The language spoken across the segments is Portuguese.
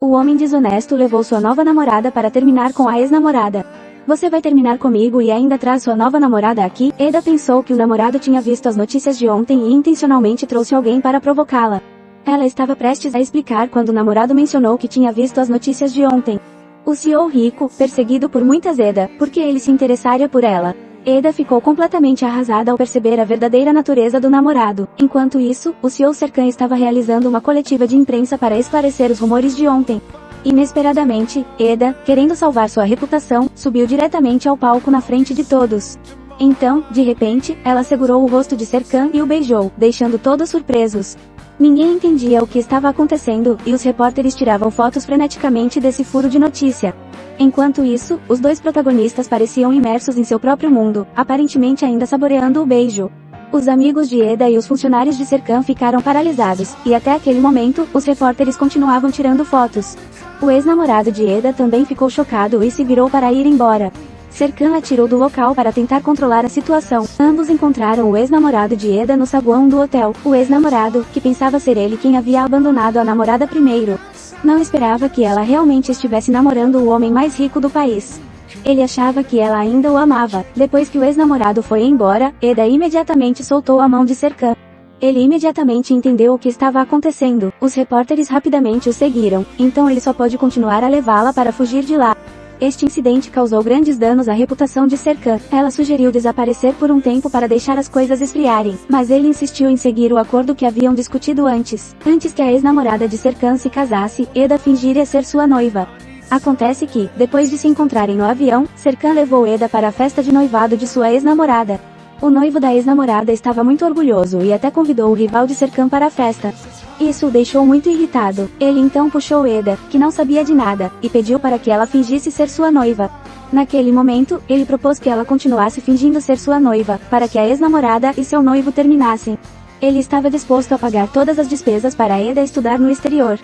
O homem desonesto levou sua nova namorada para terminar com a ex-namorada. Você vai terminar comigo e ainda traz sua nova namorada aqui? Eda pensou que o namorado tinha visto as notícias de ontem e intencionalmente trouxe alguém para provocá-la. Ela estava prestes a explicar quando o namorado mencionou que tinha visto as notícias de ontem. O CEO rico, perseguido por muitas Eda, porque ele se interessaria por ela. Eda ficou completamente arrasada ao perceber a verdadeira natureza do namorado. Enquanto isso, o CEO Serkan estava realizando uma coletiva de imprensa para esclarecer os rumores de ontem. Inesperadamente, Eda, querendo salvar sua reputação, subiu diretamente ao palco na frente de todos. Então, de repente, ela segurou o rosto de Serkan e o beijou, deixando todos surpresos. Ninguém entendia o que estava acontecendo, e os repórteres tiravam fotos freneticamente desse furo de notícia. Enquanto isso, os dois protagonistas pareciam imersos em seu próprio mundo, aparentemente ainda saboreando o beijo. Os amigos de Eda e os funcionários de Serkan ficaram paralisados, e até aquele momento, os repórteres continuavam tirando fotos. O ex-namorado de Eda também ficou chocado e se virou para ir embora. Serkan atirou do local para tentar controlar a situação. Ambos encontraram o ex-namorado de Eda no saguão do hotel. O ex-namorado, que pensava ser ele quem havia abandonado a namorada primeiro, não esperava que ela realmente estivesse namorando o homem mais rico do país. Ele achava que ela ainda o amava. Depois que o ex-namorado foi embora, Eda imediatamente soltou a mão de Serkan. Ele imediatamente entendeu o que estava acontecendo. Os repórteres rapidamente o seguiram, então ele só pôde continuar a levá-la para fugir de lá. Este incidente causou grandes danos à reputação de Serkan. Ela sugeriu desaparecer por um tempo para deixar as coisas esfriarem, mas ele insistiu em seguir o acordo que haviam discutido antes. Antes que a ex-namorada de Serkan se casasse, Eda fingiria ser sua noiva. Acontece que, depois de se encontrarem no avião, Serkan levou Eda para a festa de noivado de sua ex-namorada. O noivo da ex-namorada estava muito orgulhoso e até convidou o rival de Serkan para a festa. Isso o deixou muito irritado. Ele então puxou Eda, que não sabia de nada, e pediu para que ela fingisse ser sua noiva. Naquele momento, ele propôs que ela continuasse fingindo ser sua noiva, para que a ex-namorada e seu noivo terminassem. Ele estava disposto a pagar todas as despesas para Eda estudar no exterior.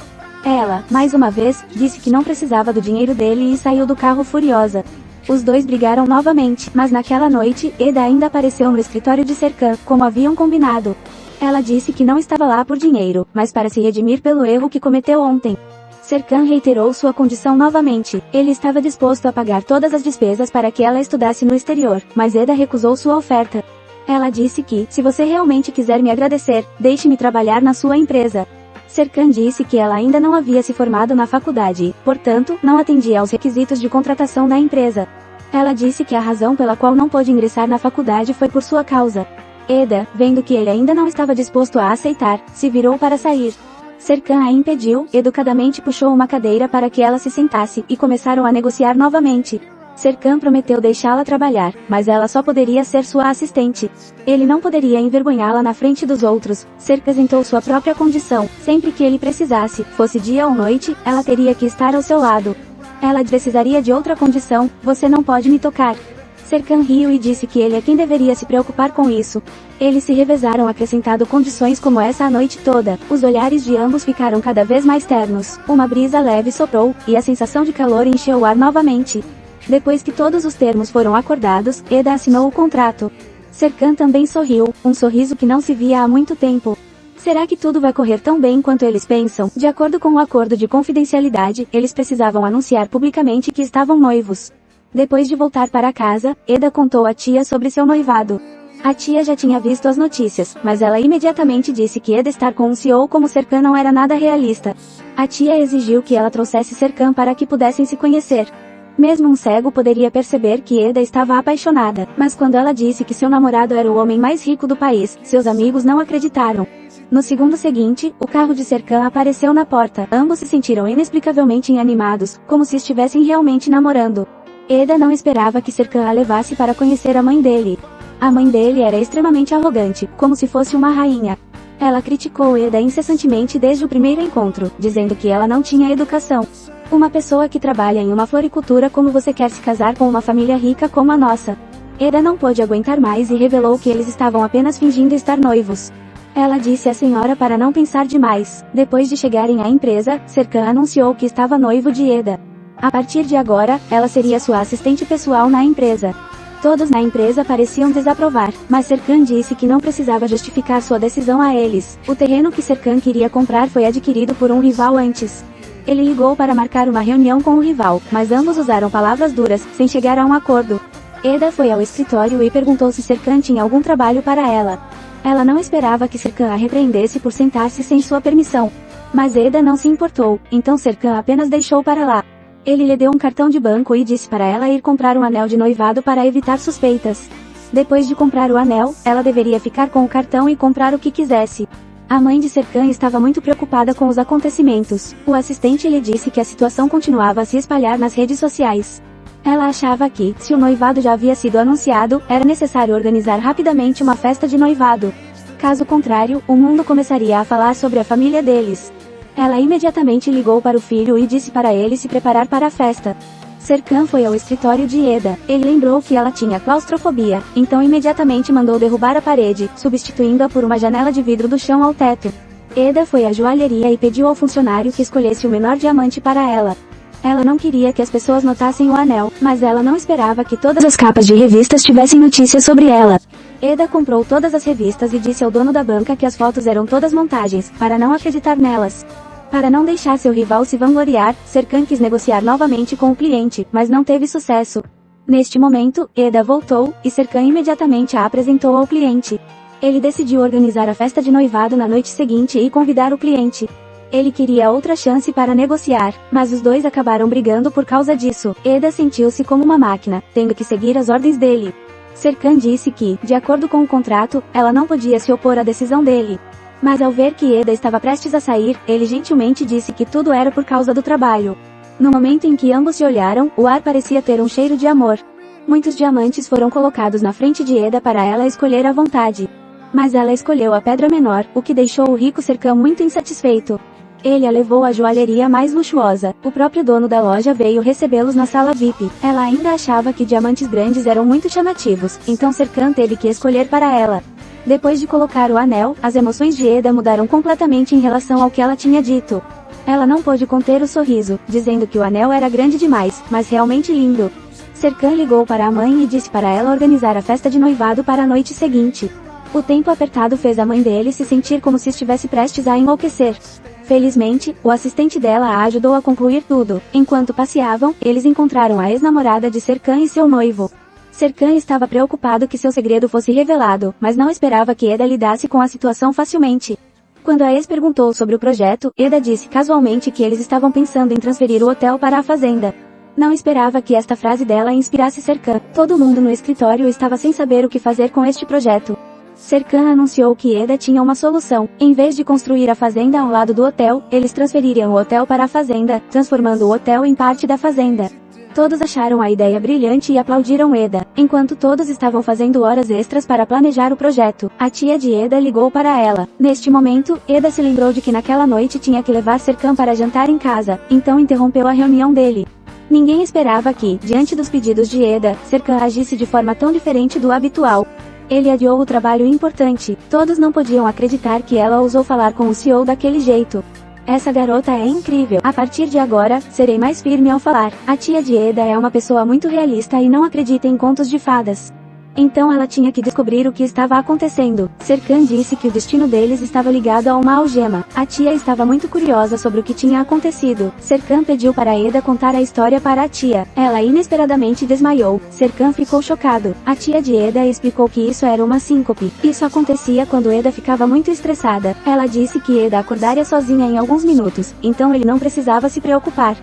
Ela, mais uma vez, disse que não precisava do dinheiro dele e saiu do carro furiosa. Os dois brigaram novamente, mas naquela noite, Eda ainda apareceu no escritório de Serkan, como haviam combinado. Ela disse que não estava lá por dinheiro, mas para se redimir pelo erro que cometeu ontem. Serkan reiterou sua condição novamente. Ele estava disposto a pagar todas as despesas para que ela estudasse no exterior, mas Eda recusou sua oferta. Ela disse que, se você realmente quiser me agradecer, deixe-me trabalhar na sua empresa. Serkan disse que ela ainda não havia se formado na faculdade e, portanto, não atendia aos requisitos de contratação da empresa. Ela disse que a razão pela qual não pôde ingressar na faculdade foi por sua causa. Eda, vendo que ele ainda não estava disposto a aceitar, se virou para sair. Serkan a impediu, educadamente puxou uma cadeira para que ela se sentasse e começaram a negociar novamente. Serkan prometeu deixá-la trabalhar, mas ela só poderia ser sua assistente. Ele não poderia envergonhá-la na frente dos outros. Serkan apresentou sua própria condição. Sempre que ele precisasse, fosse dia ou noite, ela teria que estar ao seu lado. Ela precisaria de outra condição: você não pode me tocar. Serkan riu e disse que ele é quem deveria se preocupar com isso. Eles se revezaram acrescentando condições como essa a noite toda. Os olhares de ambos ficaram cada vez mais ternos. Uma brisa leve soprou, e a sensação de calor encheu o ar novamente. Depois que todos os termos foram acordados, Eda assinou o contrato. Serkan também sorriu, um sorriso que não se via há muito tempo. Será que tudo vai correr tão bem quanto eles pensam? De acordo com o acordo de confidencialidade, eles precisavam anunciar publicamente que estavam noivos. Depois de voltar para casa, Eda contou à tia sobre seu noivado. A tia já tinha visto as notícias, mas ela imediatamente disse que Eda estar com um CEO como Serkan não era nada realista. A tia exigiu que ela trouxesse Serkan para que pudessem se conhecer. Mesmo um cego poderia perceber que Eda estava apaixonada, mas quando ela disse que seu namorado era o homem mais rico do país, seus amigos não acreditaram. No segundo seguinte, o carro de Serkan apareceu na porta. Ambos se sentiram inexplicavelmente animados, como se estivessem realmente namorando. Eda não esperava que Serkan a levasse para conhecer a mãe dele. A mãe dele era extremamente arrogante, como se fosse uma rainha. Ela criticou Eda incessantemente desde o primeiro encontro, dizendo que ela não tinha educação. Uma pessoa que trabalha em uma floricultura como você quer se casar com uma família rica como a nossa. Eda não pôde aguentar mais e revelou que eles estavam apenas fingindo estar noivos. Ela disse à senhora para não pensar demais. Depois de chegarem à empresa, Serkan anunciou que estava noivo de Eda. A partir de agora, ela seria sua assistente pessoal na empresa. Todos na empresa pareciam desaprovar, mas Serkan disse que não precisava justificar sua decisão a eles. O terreno que Serkan queria comprar foi adquirido por um rival antes. Ele ligou para marcar uma reunião com o rival, mas ambos usaram palavras duras, sem chegar a um acordo. Eda foi ao escritório e perguntou se Serkan tinha algum trabalho para ela. Ela não esperava que Serkan a repreendesse por sentar-se sem sua permissão. Mas Eda não se importou, então Serkan apenas deixou para lá. Ele lhe deu um cartão de banco e disse para ela ir comprar um anel de noivado para evitar suspeitas. Depois de comprar o anel, ela deveria ficar com o cartão e comprar o que quisesse. A mãe de Serkan estava muito preocupada com os acontecimentos. O assistente lhe disse que a situação continuava a se espalhar nas redes sociais. Ela achava que, se o noivado já havia sido anunciado, era necessário organizar rapidamente uma festa de noivado. Caso contrário, o mundo começaria a falar sobre a família deles. Ela imediatamente ligou para o filho e disse para ele se preparar para a festa. Serkan foi ao escritório de Eda. Ele lembrou que ela tinha claustrofobia, então imediatamente mandou derrubar a parede, substituindo-a por uma janela de vidro do chão ao teto. Eda foi à joalheria e pediu ao funcionário que escolhesse o menor diamante para ela. Ela não queria que as pessoas notassem o anel, mas ela não esperava que todas as capas de revistas tivessem notícias sobre ela. Eda comprou todas as revistas e disse ao dono da banca que as fotos eram todas montagens, para não acreditar nelas. Para não deixar seu rival se vangloriar, Serkan quis negociar novamente com o cliente, mas não teve sucesso. Neste momento, Eda voltou, e Serkan imediatamente a apresentou ao cliente. Ele decidiu organizar a festa de noivado na noite seguinte e convidar o cliente. Ele queria outra chance para negociar, mas os dois acabaram brigando por causa disso. Eda sentiu-se como uma máquina, tendo que seguir as ordens dele. Serkan disse que, de acordo com o contrato, ela não podia se opor à decisão dele. Mas ao ver que Eda estava prestes a sair, ele gentilmente disse que tudo era por causa do trabalho. No momento em que ambos se olharam, o ar parecia ter um cheiro de amor. Muitos diamantes foram colocados na frente de Eda para ela escolher à vontade. Mas ela escolheu a pedra menor, o que deixou o rico Serkan muito insatisfeito. Ele a levou à joalheria mais luxuosa. O próprio dono da loja veio recebê-los na sala VIP. Ela ainda achava que diamantes grandes eram muito chamativos, então Serkan teve que escolher para ela. Depois de colocar o anel, as emoções de Eda mudaram completamente em relação ao que ela tinha dito. Ela não pôde conter o sorriso, dizendo que o anel era grande demais, mas realmente lindo. Serkan ligou para a mãe e disse para ela organizar a festa de noivado para a noite seguinte. O tempo apertado fez a mãe dele se sentir como se estivesse prestes a enlouquecer. Felizmente, o assistente dela a ajudou a concluir tudo. Enquanto passeavam, eles encontraram a ex-namorada de Serkan e seu noivo. Serkan estava preocupado que seu segredo fosse revelado, mas não esperava que Eda lidasse com a situação facilmente. Quando a ex perguntou sobre o projeto, Eda disse casualmente que eles estavam pensando em transferir o hotel para a fazenda. Não esperava que esta frase dela inspirasse Serkan. Todo mundo no escritório estava sem saber o que fazer com este projeto. Serkan anunciou que Eda tinha uma solução. Em vez de construir a fazenda ao lado do hotel, eles transfeririam o hotel para a fazenda, transformando o hotel em parte da fazenda. Todos acharam a ideia brilhante e aplaudiram Eda. Enquanto todos estavam fazendo horas extras para planejar o projeto, a tia de Eda ligou para ela. Neste momento, Eda se lembrou de que naquela noite tinha que levar Serkan para jantar em casa, então interrompeu a reunião dele. Ninguém esperava que, diante dos pedidos de Eda, Serkan agisse de forma tão diferente do habitual. Ele adiou o trabalho importante. Todos não podiam acreditar que ela ousou falar com o CEO daquele jeito. Essa garota é incrível. A partir de agora, serei mais firme ao falar. A tia de Eda é uma pessoa muito realista e não acredita em contos de fadas. Então ela tinha que descobrir o que estava acontecendo. Serkan disse que o destino deles estava ligado a uma algema. A tia estava muito curiosa sobre o que tinha acontecido. Serkan pediu para Eda contar a história para a tia. Ela inesperadamente desmaiou. Serkan ficou chocado. A tia de Eda explicou que isso era uma síncope. Isso acontecia quando Eda ficava muito estressada. Ela disse que Eda acordaria sozinha em alguns minutos, então ele não precisava se preocupar.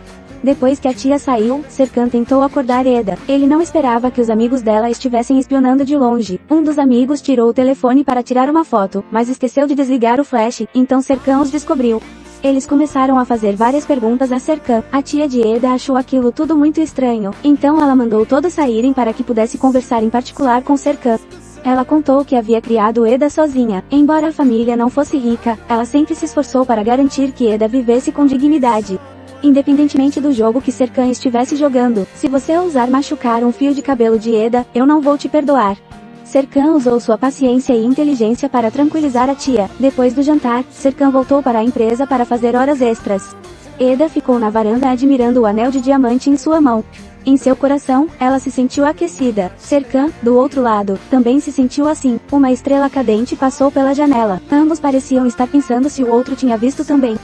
Depois que a tia saiu, Serkan tentou acordar Eda. Ele não esperava que os amigos dela estivessem espionando de longe. Um dos amigos tirou o telefone para tirar uma foto, mas esqueceu de desligar o flash, então Serkan os descobriu. Eles começaram a fazer várias perguntas a Serkan. A tia de Eda achou aquilo tudo muito estranho, então ela mandou todos saírem para que pudesse conversar em particular com Serkan. Ela contou que havia criado Eda sozinha. Embora a família não fosse rica, ela sempre se esforçou para garantir que Eda vivesse com dignidade. Independentemente do jogo que Serkan estivesse jogando, se você ousar machucar um fio de cabelo de Eda, eu não vou te perdoar. Serkan usou sua paciência e inteligência para tranquilizar a tia. Depois do jantar, Serkan voltou para a empresa para fazer horas extras. Eda ficou na varanda admirando o anel de diamante em sua mão. Em seu coração, ela se sentiu aquecida. Serkan, do outro lado, também se sentiu assim. Uma estrela cadente passou pela janela. Ambos pareciam estar pensando se o outro tinha visto também.